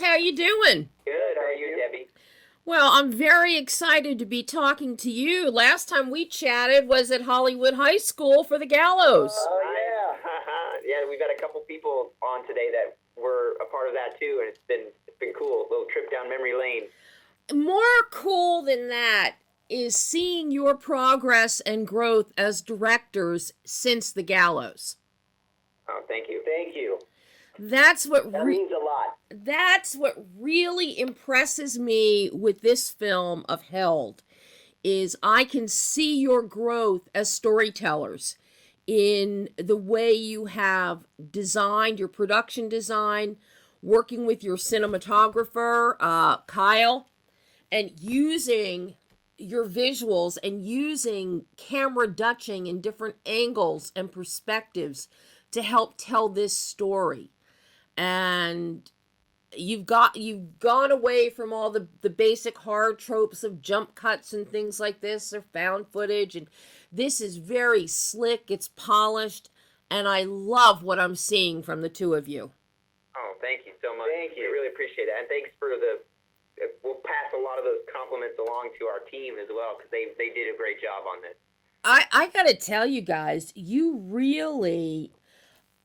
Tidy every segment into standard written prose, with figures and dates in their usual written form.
How you doing? Good. How are you, Debbie? Well, I'm very excited to be talking to you. Last time we chatted was at Hollywood High School for the Gallows. Oh, yeah. Yeah, we've got a couple people on today that were a part of that, too, and it's been cool. A little trip down memory lane. More cool than that is seeing your progress and growth as directors since the Gallows. Oh, thank you. Thank you. That means a lot. That's what really impresses me with this film of Held, is I can see your growth as storytellers in the way you have designed your production design, working with your cinematographer, Kyle, and using your visuals and using camera dutching in different angles and perspectives to help tell this story. And you've gone away from all the basic horror tropes of jump cuts and things like this, or found footage, and this is very slick, it's polished, and I love what I'm seeing from the two of you. Oh, thank you so much. Thank you. I really appreciate that. And thanks for we'll pass a lot of those compliments along to our team as well, because they did a great job on this. I gotta tell you guys, you really...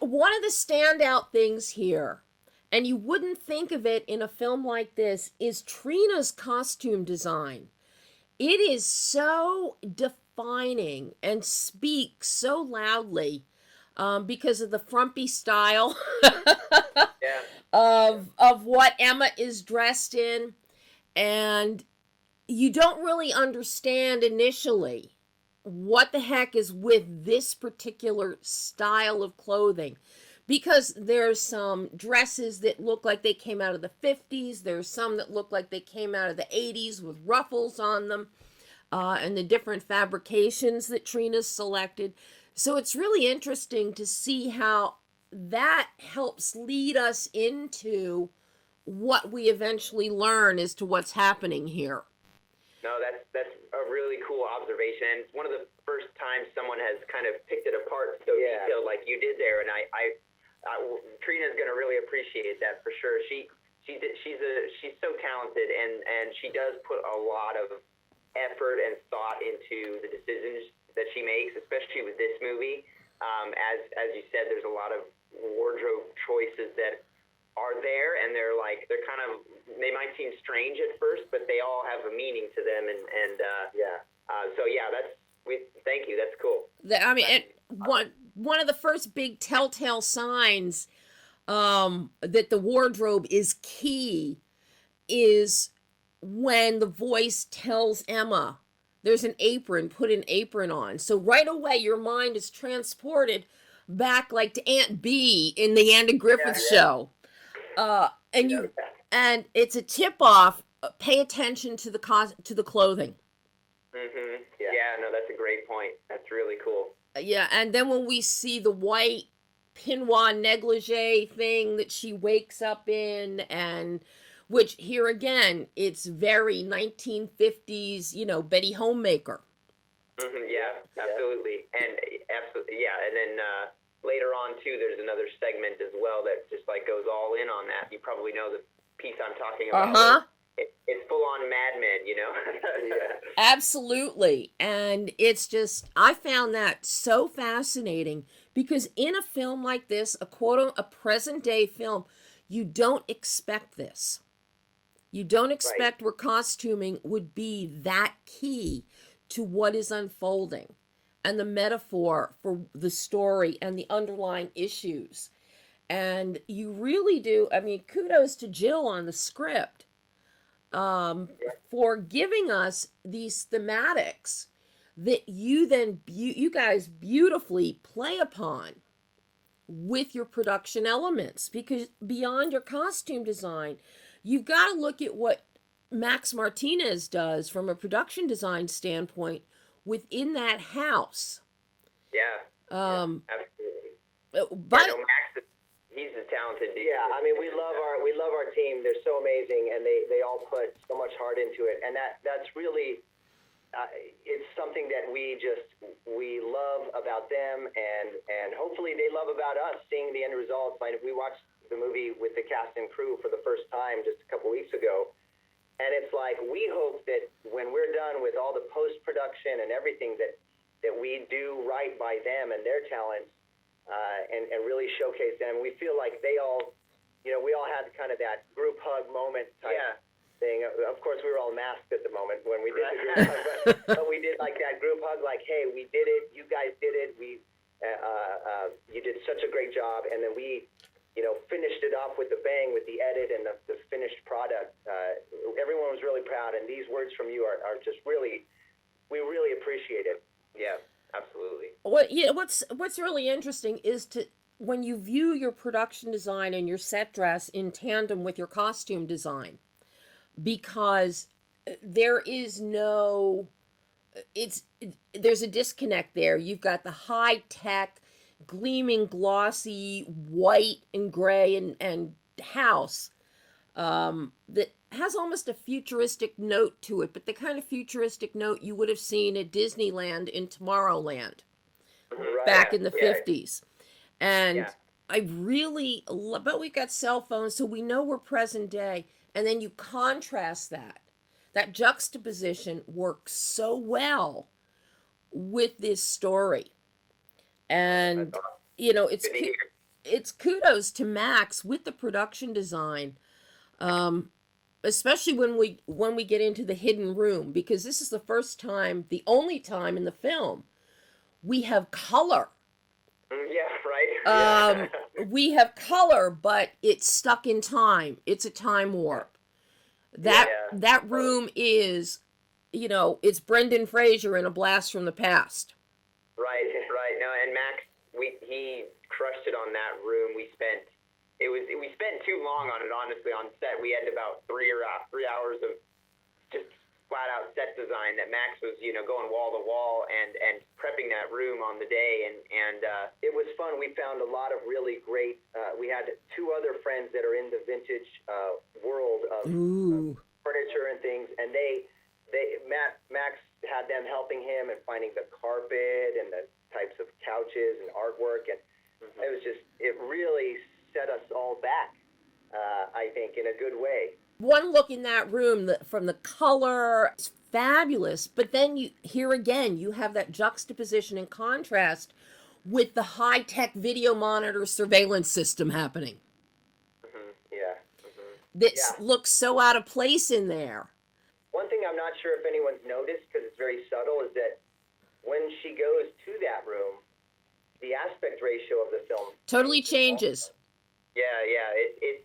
One of the standout things here, and you wouldn't think of it in a film like this, is Trina's costume design. It is so defining and speaks so loudly because of the frumpy style of what Emma is dressed in. And you don't really understand initially what the heck is with this particular style of clothing, because there's some dresses that look like they came out of the 50s, there's some that look like they came out of the 80s with ruffles on them, and the different fabrications that Trina's selected. So it's really interesting to see how that helps lead us into what we eventually learn as to what's happening here. No, that's a really cool observation. And it's one of the first times someone has kind of picked it apart so detailed like you did there. And Trina's going to really appreciate that for sure. She's so talented, and she does put a lot of effort and thought into the decisions that she makes, especially with this movie. As you said, there's a lot of wardrobe choices that are there, and they might seem strange at first, but they all have a meaning to them, thank you, that's cool. I mean, one of the first big telltale signs that the wardrobe is key is when the voice tells Emma, there's an apron, put an apron on. So right away your mind is transported back like to Aunt Bee in the Andy Griffith Show. And it's a tip-off. Pay attention to the clothing. Mm-hmm. Yeah, no, that's a great point. That's really cool. Yeah, and then when we see the white pinoir negligee thing that she wakes up in, and which here again, it's very 1950s, Betty Homemaker. Mm-hmm, yeah, absolutely. And then later on too, there's another segment as well that just goes all in on that. You probably know the piece I'm talking about. It's full on Mad Men, Absolutely. And it's just, I found that so fascinating, because in a film like this, a present day film, you don't expect this. You don't expect where costuming would be that key to what is unfolding and the metaphor for the story and the underlying issues. And you really do, I mean, kudos to Jill on the script for giving us these thematics that you guys beautifully play upon with your production elements. Because beyond your costume design, you've got to look at what Max Martinez does from a production design standpoint within that house. Yeah. Um, Absolutely. but Max, he's a talented dude. Yeah, I mean, we love our team. They're so amazing, and they all put so much heart into it. And that's really, it's something that we love about them, and hopefully they love about us. Seeing the end results. Like we watched the movie with the cast and crew for the first time just a couple weeks ago, and it's like we hope that when we're done with all the post production and everything that we do right by them and their talents. And really showcase them. We feel like they all, we all had kind of that group hug moment type thing. Of course, we were all masked at the moment when we did the group hug, but we did like that group hug, like, hey, we did it, you guys did it, you did such a great job, and then we, finished it off with the bang, with the edit and the finished product. Everyone was really proud, and these words from you are just really, we really appreciate it. Yeah. Absolutely. What's really interesting is when you view your production design and your set dress in tandem with your costume design, because there's a disconnect there. You've got the high tech, gleaming, glossy white and gray and house that has almost a futuristic note to it, but the kind of futuristic note you would have seen at Disneyland in Tomorrowland back in the 50s. And I really love, but we've got cell phones, so we know we're present day. And then you contrast that juxtaposition works so well with this story. And, it's kudos to Max with the production design. Especially when we get into the hidden room, because this is the first time, the only time in the film, we have color. Yeah, right. We have color, but it's stuck in time. It's a time warp. That room is, it's Brendan Fraser in A Blast from the Past. Right. No, and Max, he crushed it on that room. We spent too long on it, honestly, on set. We had about 3 hours of just flat out set design that Max was, going wall to wall and prepping that room on the day. And it was fun. We found a lot of really great, we had 2 other friends that are in the vintage world of furniture and things. And Max had them helping him and finding the carpet and the types of couches and artwork. And it really set us all back, I think, in a good way. One look in that room from the color, it's fabulous. But then you have that juxtaposition and contrast with the high-tech video monitor surveillance system happening. That looks so out of place in there. One thing I'm not sure if anyone's noticed, because it's very subtle, is that when she goes to that room, the aspect ratio of the film totally changes. Yeah.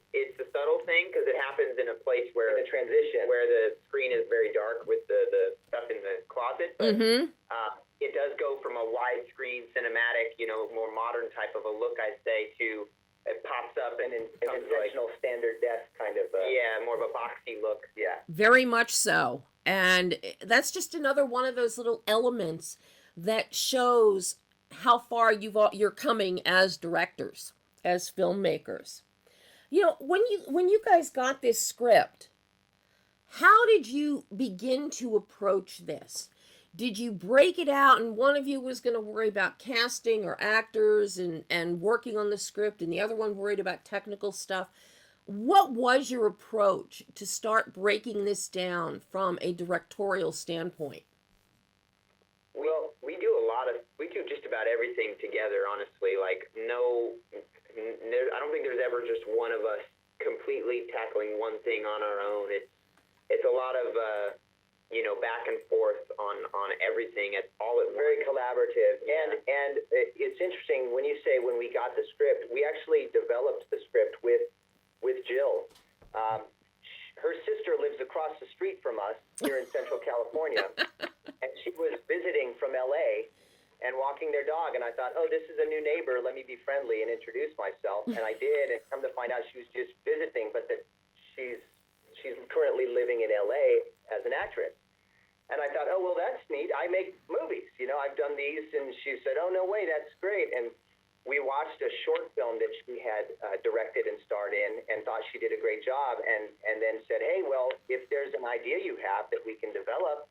It's a subtle thing because it happens in a place where the transition, where the screen is very dark with the stuff in the closet. But it does go from a widescreen cinematic, more modern type of a look, I'd say, to it pops up and intentional standard depth kind of. More of a boxy look. Yeah. Very much so, and that's just another one of those little elements that shows how far you're coming as directors, as filmmakers. When you guys got this script, how did you begin to approach this? Did you break it out and one of you was going to worry about casting or actors and working on the script and the other one worried about technical stuff? What was your approach to start breaking this down from a directorial standpoint? Well, we do just about everything together, honestly. Like, I don't think there's ever just one of us completely tackling one thing on our own. It's a lot of back and forth on everything at all at once. Very collaborative. And it's interesting when you say when we got the script, we actually developed the script with Jill. Her sister lives across the street from us here in Central California, and she was visiting from LA and walking their dog, and I thought, oh, this is a new neighbor, let me be friendly and introduce myself, and I did, and come to find out she was just visiting, but that she's currently living in LA as an actress. And I thought, oh, well, that's neat. I make movies, I've done these. And she said, oh, no way, that's great. And we watched a short film that she had directed and starred in and thought she did a great job. And then said, hey, well, if there's an idea you have that we can develop,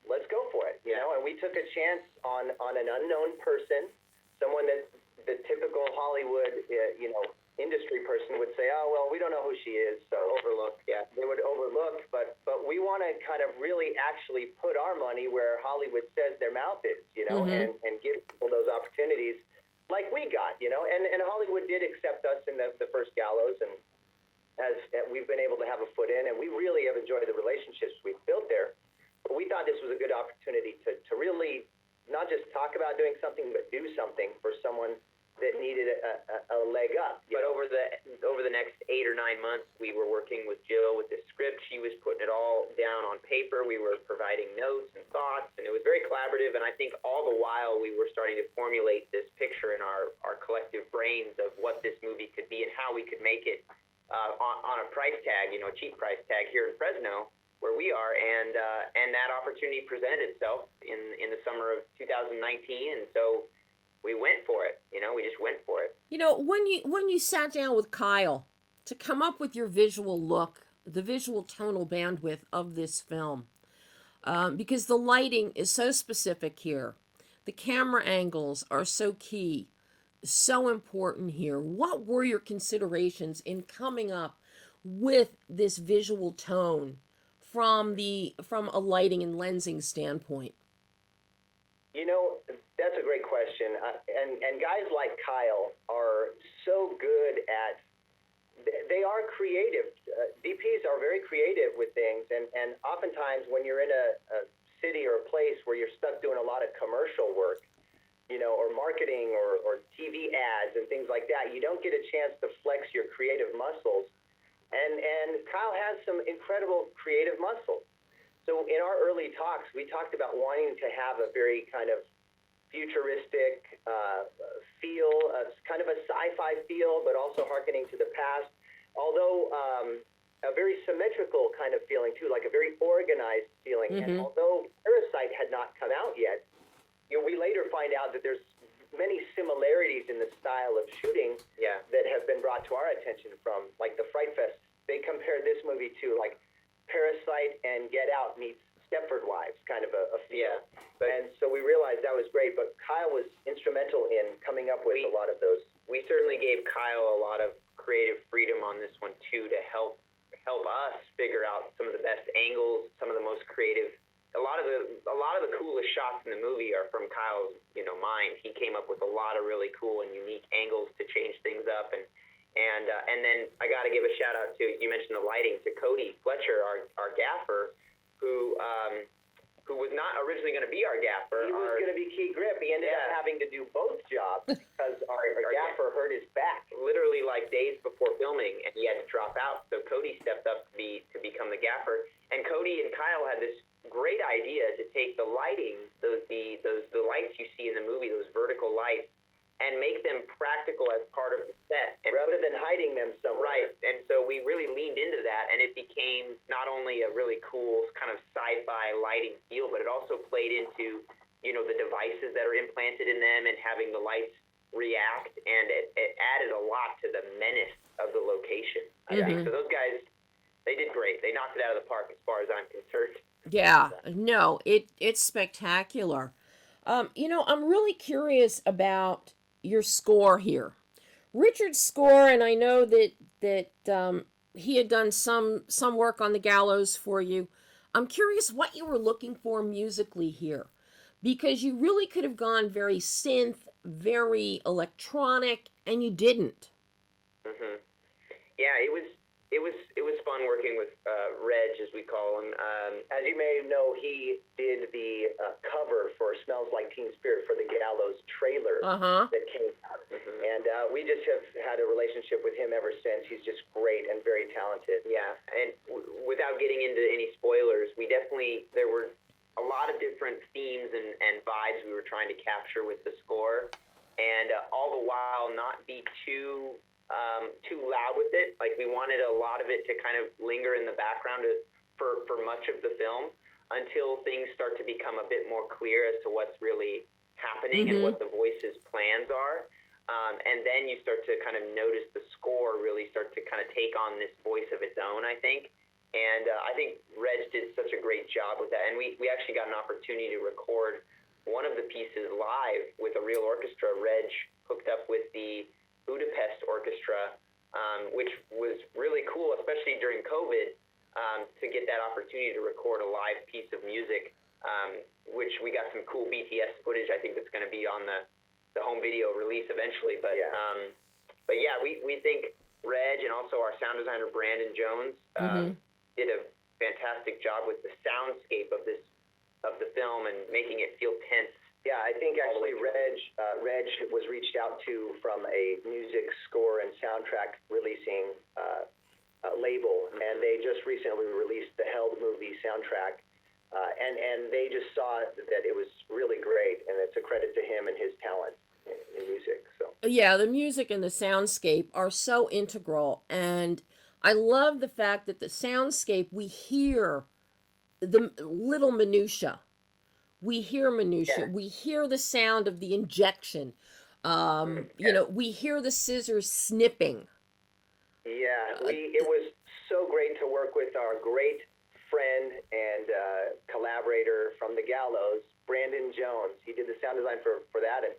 let's go for it, And we took a chance on an unknown person, someone that the typical Hollywood, industry person would say, oh, well, we don't know who she is, so overlook. Yeah, they would overlook, but we want to kind of really actually put our money where Hollywood says their mouth is, and give people those opportunities like we got, and Hollywood did accept us in the first Gallows, and as we've been able to have a foot in, and we really have enjoyed the relationships we've built there. But we thought this was a good opportunity to really not just talk about doing something, but do something for someone that needed a leg up. But over the next 8 or 9 months, we were working with Jill with the script. She was putting it all down on paper. We were providing notes and thoughts, and it was very collaborative. And I think all the while we were starting to formulate this picture in our collective brains of what this movie could be and how we could make it on a price tag, a cheap price tag here in Fresno, where we are. And that opportunity presented itself in the summer of 2019, and so we went for it. We just went for it. When you sat down with Kyle to come up with your visual look, the visual tonal bandwidth of this film, because the lighting is so specific here, the camera angles are so key, so important here. What were your considerations in coming up with this visual tone from a lighting and lensing standpoint? That's a great question. And guys like Kyle are so good at, they are creative. DPs are very creative with things. And oftentimes when you're in a city or a place where you're stuck doing a lot of commercial work, or marketing or TV ads and things like that, you don't get a chance to flex your creative muscles. And Kyle has some incredible creative muscles. So in our early talks, we talked about wanting to have a very kind of futuristic feel, kind of a sci-fi feel, but also hearkening to the past. Although a very symmetrical kind of feeling too, like a very organized feeling. And although Parasite had not come out yet, we later find out that there's many similarities in the style of shooting that have been brought to our attention from, like the Fright Fest. They compared this movie to like Parasite and Get Out meets Stepford Wives, kind of a feel. And so we realized that was great, but Kyle was instrumental in coming up with a lot of those. We certainly gave Kyle a lot of creative freedom on this one too, to help us figure out some of the best angles, some of the most creative. A lot of the coolest shots in the movie are from Kyle's mind. He came up with a lot of really cool and unique angles to change things up, and then I got to give a shout out to, you mentioned the lighting, to Cody Fletcher, our gaffer, who was not originally going to be our gaffer. He was going to be Key Grip. He ended up having to do both jobs because our gaffer hurt his back. Literally like days before filming, and he had to drop out. So Cody stepped up to become the gaffer. And Cody and Kyle had this great idea to take the lighting, the lights you see in the movie, those vertical lights, and make them practical as part of the set. And rather than hiding them somewhere. Right. And so we really leaned into that, and it became not only a really cool kind of sci-fi lighting feel, but it also played into, the devices that are implanted in them and having the lights react, and it added a lot to the menace of the location. I think. So those guys, they did great. They knocked it out of the park as far as I'm concerned. Yeah, no, it's spectacular. I'm really curious about your score here. Richard's score, and I know that he had done some work on the Gallows for you. I'm curious what you were looking for musically here, because you really could have gone very synth, very electronic, and you didn't. Yeah, it was fun working with Reg, as we call him. As you may know, he did the cover for Smells Like Teen Spirit for the Gallows trailer that came out. And we just have had a relationship with him ever since. He's just great and very talented. Yeah, and without getting into any spoilers, there were a lot of different themes and vibes we were trying to capture with the score, and all the while not be too too loud with it. Like, we wanted a lot of it to kind of linger in the background for much of the film until things start to become a bit more clear as to what's really happening and what the voice's plans are. And then you start to kind of notice the score really start to kind of take on this voice of its own, I think. And I think Reg did such a great job with that. And we actually got an opportunity to record one of the pieces live with a real orchestra. Reg hooked up with the Budapest Orchestra, which was really cool, especially during COVID, to get that opportunity to record a live piece of music, which we got some cool BTS footage. I think that's going to be on the home video release eventually. But yeah, we think Reg and also our sound designer Brandon Jones did a fantastic job with the soundscape of the film and making it feel tense. Yeah, I think actually Reg was reached out to from a music score and soundtrack releasing label, and they just recently released the Held movie soundtrack, and they just saw that it was really great, and it's a credit to him and his talent in music. So yeah, the music and the soundscape are so integral, and I love the fact that the soundscape, we hear the little minutia. We hear minutia. We hear the sound of the injection. You know, we hear the scissors snipping. Yeah, it was so great to work with our great friend and collaborator from the Gallows, Brandon Jones. He did the sound design for that, and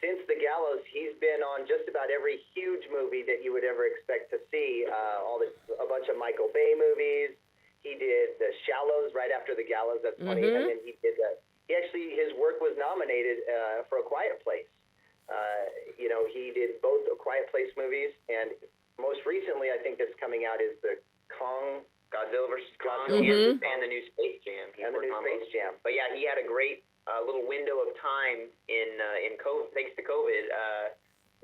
since the Gallows, he's been on just about every huge movie that you would ever expect to see. A bunch of Michael Bay movies. He did The Shallows right after the Gallows. That's funny. And then he did his work was nominated for A Quiet Place. You know, he did both A Quiet Place movies, and most recently, I think that's coming out is the Godzilla vs. Kong and the new Space Jam. But yeah, he had a great little window of time in COVID, thanks to COVID.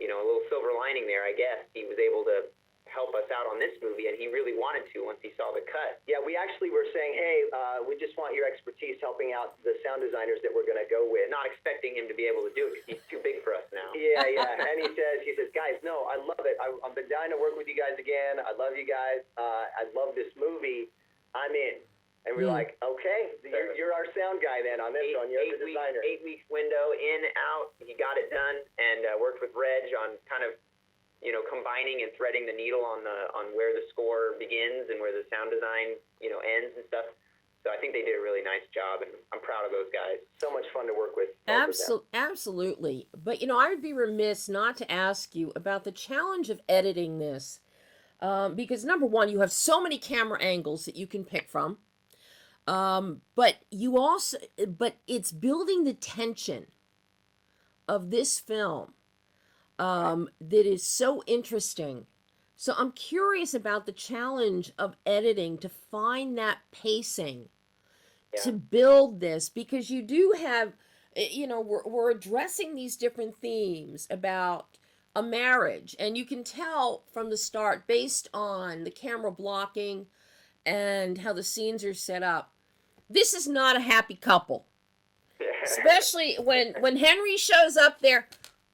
You know, a little silver lining there, I guess. He was able to help us out on this movie, and he really wanted to once he saw the cut. Yeah, we actually were saying, hey, we just want your expertise helping out the sound designers that we're going to go with. Not expecting him to be able to do it because he's too big for us now. Yeah. And he says, guys, no, I love it. I've been dying to work with you guys again. I love you guys. I love this movie. I'm in. And we're like, okay, you're our sound guy then on this one. You're the designer. 8 weeks window, in, out. He got it done and worked with Reg on kind of, you know, combining and threading the needle on where the score begins and where the sound design, you know, ends and stuff. So I think they did a really nice job, and I'm proud of those guys. So much fun to work with. Absolutely. But, you know, I would be remiss not to ask you about the challenge of editing this. Because, number one, you have so many camera angles that you can pick from. But it's building the tension of this film that is so interesting. So I'm curious about the challenge of editing to find that pacing to build this, because you do have, you know, we're addressing these different themes about a marriage, and you can tell from the start based on the camera blocking and how the scenes are set up, this is not a happy couple. Especially when Henry shows up there.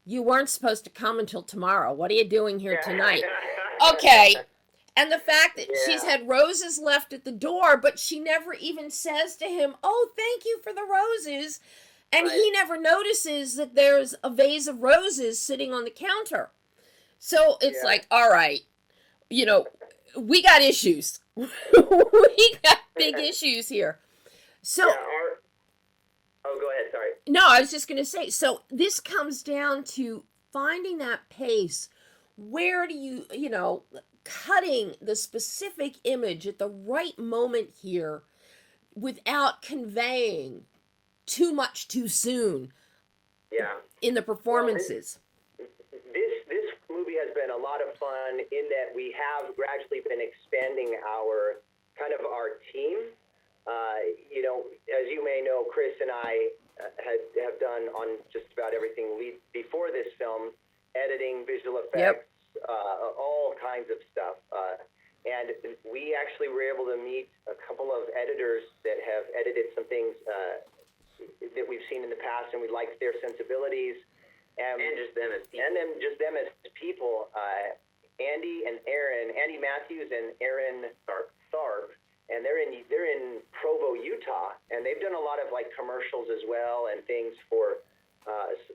You weren't supposed to come until tomorrow. What are you doing here tonight? Okay. And the fact that she's had roses left at the door, but she never even says to him, oh, thank you for the roses. And he never notices that there's a vase of roses sitting on the counter. So it's like, all right, you know, we got issues. We got big issues here. So, oh, go ahead. Sorry. No, I was just going to say, so this comes down to finding that pace. Where do you know, cutting the specific image at the right moment here without conveying too much too soon in the performances. This movie has been a lot of fun in that we have gradually been expanding our team. You know, as you may know, Chris and I have done on just about everything before this film, editing, visual effects, all kinds of stuff. And we actually were able to meet a couple of editors that have edited some things that we've seen in the past, and we liked their sensibilities. And just them as people. And then just them as people. Andy Matthews and Aaron Tharp, and they're in Provo, Utah, and they've done a lot of like commercials as well and things for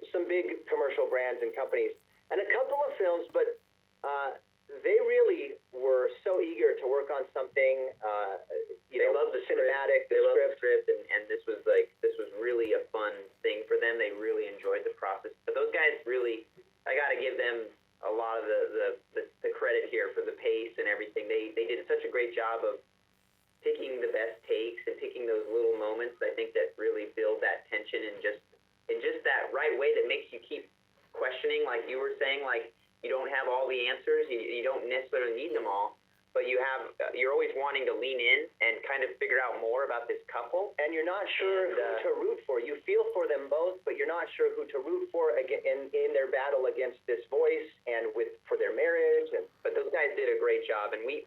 some big commercial brands and companies, and a couple of films, but they really were so eager to work on something. They love the cinematic, they love the script, and this was really a fun thing for them. They really enjoyed the process. But those guys really, I got to give them a lot of the credit here for the pace and everything. They did such a great job of picking the best takes and picking those little moments, I think, that really build that tension in just that right way that makes you keep questioning, like you were saying, like you don't have all the answers, you don't necessarily need them all, but you're always wanting to lean in and kind of figure out more about this couple. And you're not sure who to root for. You feel for them both, but you're not sure who to root for in their battle against this voice and for their marriage. But those guys did a great job, and we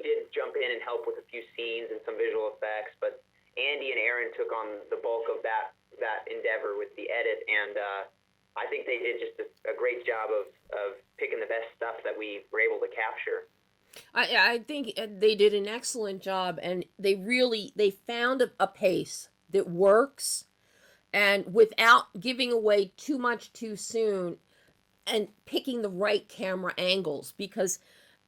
did jump in and help with a few scenes and some visual effects, but Andy and Aaron took on the bulk of that endeavor with the edit, and I think they did just a great job of picking the best stuff that we were able to capture. I think they did an excellent job, and they found a pace that works, and without giving away too much too soon, and picking the right camera angles, because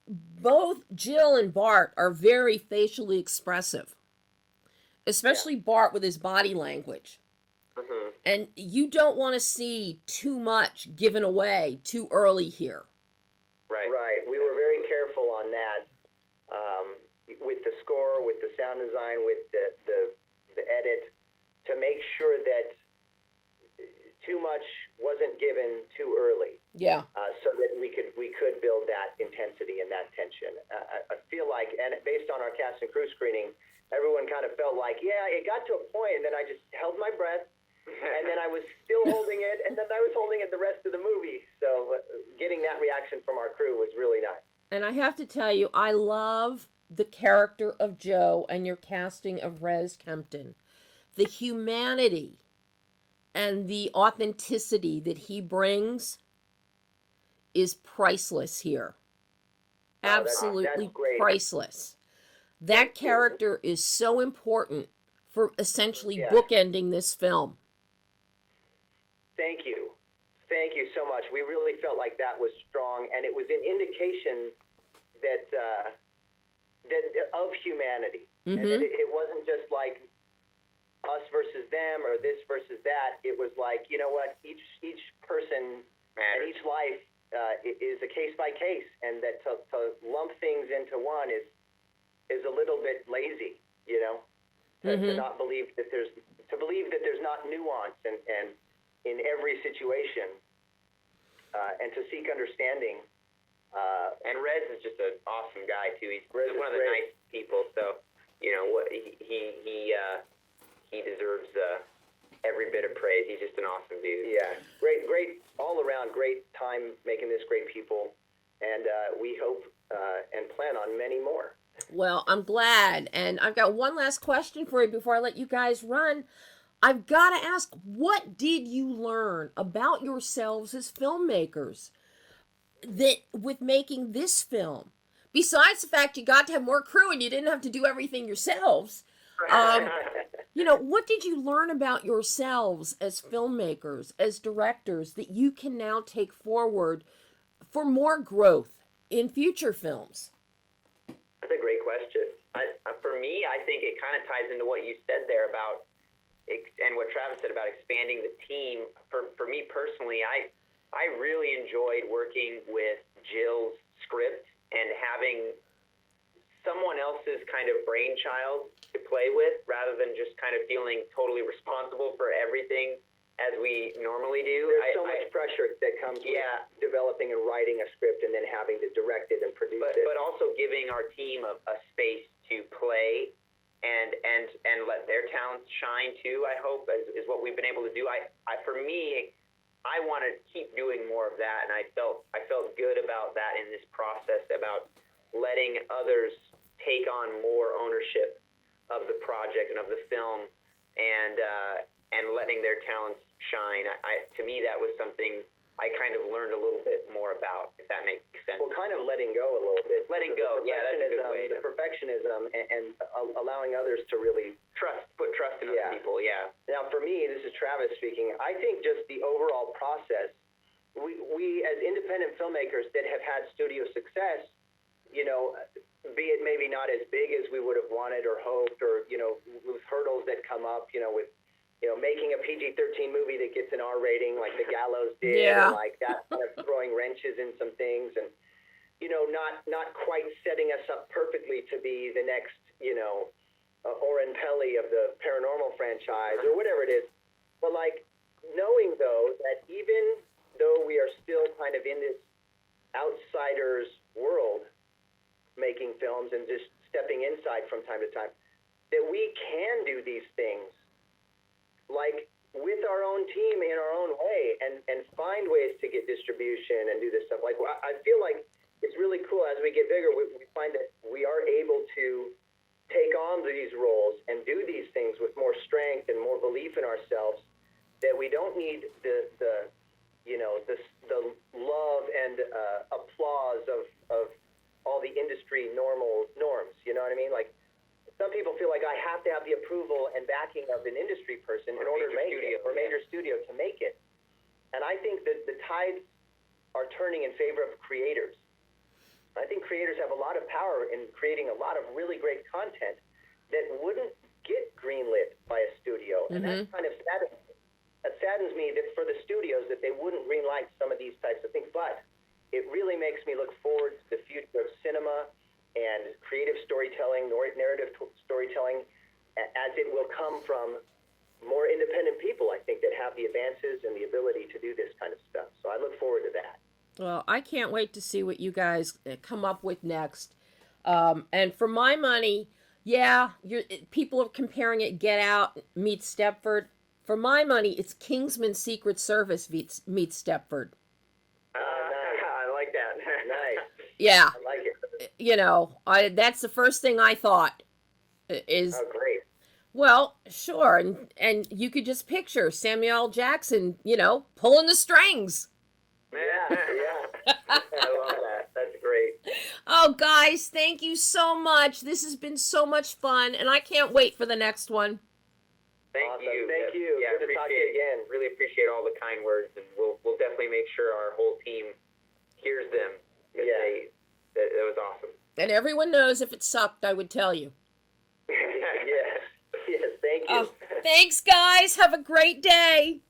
both Jill and Bart are very facially expressive, especially Bart with his body language. Mm-hmm. And you don't want to see too much given away too early here. Right. We were very careful on that, with the score, with the sound design, with the edit, to make sure that too much wasn't given too early. Yeah. So that we could build that intensity and that tension. I feel like, and based on our cast and crew screening, everyone kind of felt like, yeah, it got to a point, and then I just held my breath. And then I was still holding it, and then I was holding it the rest of the movie. So getting that reaction from our crew was really nice. And I have to tell you, I love the character of Joe and your casting of Rez Kempton. The humanity and the authenticity that he brings is priceless here. Absolutely priceless. That character is so important for essentially bookending this film. Thank you so much. We really felt like that was strong, and it was an indication that of humanity. Mm-hmm. And that it wasn't just like us versus them or this versus that. It was like, you know what, each person and each life is a case by case, and that to lump things into one is a little bit lazy, you know. To not believe that there's not nuance and in every situation, and to seek understanding. And Rez is just an awesome guy too. He's one of the nice people. So you know what, he deserves every bit of praise. He's just an awesome dude. Yeah, great all around. Great time making this. Great people, and we hope and plan on many more. Well, I'm glad. And I've got one last question for you before I let you guys run. I've got to ask, what did you learn about yourselves as filmmakers that with making this film? Besides the fact you got to have more crew and you didn't have to do everything yourselves. You know, what did you learn about yourselves as filmmakers, as directors, that you can now take forward for more growth in future films? That's a great question. For me, I think it kind of ties into what you said there about, and what Travis said about expanding the team. For me personally, I really enjoyed working with Jill's script and having someone else's kind of brainchild to play with, rather than just kind of feeling totally responsible for everything as we normally do. There's so much pressure that comes with developing and writing a script and then having to direct it and produce it. But also giving our team a space to play and let their talents shine too, I hope, is what we've been able to do. For me, I want to keep doing more of that, and I felt good about that in this process, about letting others take on more ownership of the project and of the film, and letting their talents shine. To me, that was something I kind of learned a little bit more about, if that makes sense. Well, kind of letting go a little bit. Letting go, yeah, that's a good way. The perfectionism and allowing others to really put trust in other people, yeah. Now, for me, this is Travis speaking. I think just the overall process, we as independent filmmakers that have had studio success, you know, be it maybe not as big as we would have wanted or hoped, or, you know, with hurdles that come up, you know, with, you know, making a PG-13 movie that gets an R rating like the Gallows did, and like that, kind of throwing wrenches in some things, and, you know, not quite setting us up perfectly to be the next, you know, Oren Peli of the paranormal franchise or whatever it is. But like knowing though that even though we are still kind of in this outsider's world making films and just stepping inside from time to time, that we can do these things like with our own team in our own way and find ways to get distribution and do this stuff. Like I feel like it's really cool as we get bigger, we find that we are able to take on these roles and do these things with more strength and more belief in ourselves, that we don't need the you know, the love and applause of all the industry norms, you know what I mean? Like, some people feel like I have to have the approval and backing of an industry person in order to make it, or a major studio to make it. And I think that the tides are turning in favor of creators. I think creators have a lot of power in creating a lot of really great content that wouldn't get greenlit by a studio. And that kind of saddens me that for the studios that they wouldn't greenlight some of these types of things. But it really makes me look forward to the future of cinema and creative storytelling, narrative storytelling, as it will come from more independent people, I think, that have the advances and the ability to do this kind of stuff. So I look forward to that. Well, I can't wait to see what you guys come up with next. And for my money, yeah, people are comparing it Get Out meets Stepford. For my money, it's Kingsman Secret Service meets Stepford. I like that. Nice. Yeah. I like it. You know, that's the first thing I thought is... Oh, great. Well, sure, and you could just picture Samuel L. Jackson, you know, pulling the strings. Yeah. I love that. That's great. Oh, guys, thank you so much. This has been so much fun, and I can't wait for the next one. Thank you. Thank you. Yeah, Good to talk to you again. Really appreciate all the kind words, and we'll definitely make sure our whole team hears them. Yeah. It was awesome. And everyone knows if it sucked, I would tell you. Yes, thank you. Thanks, guys. Have a great day.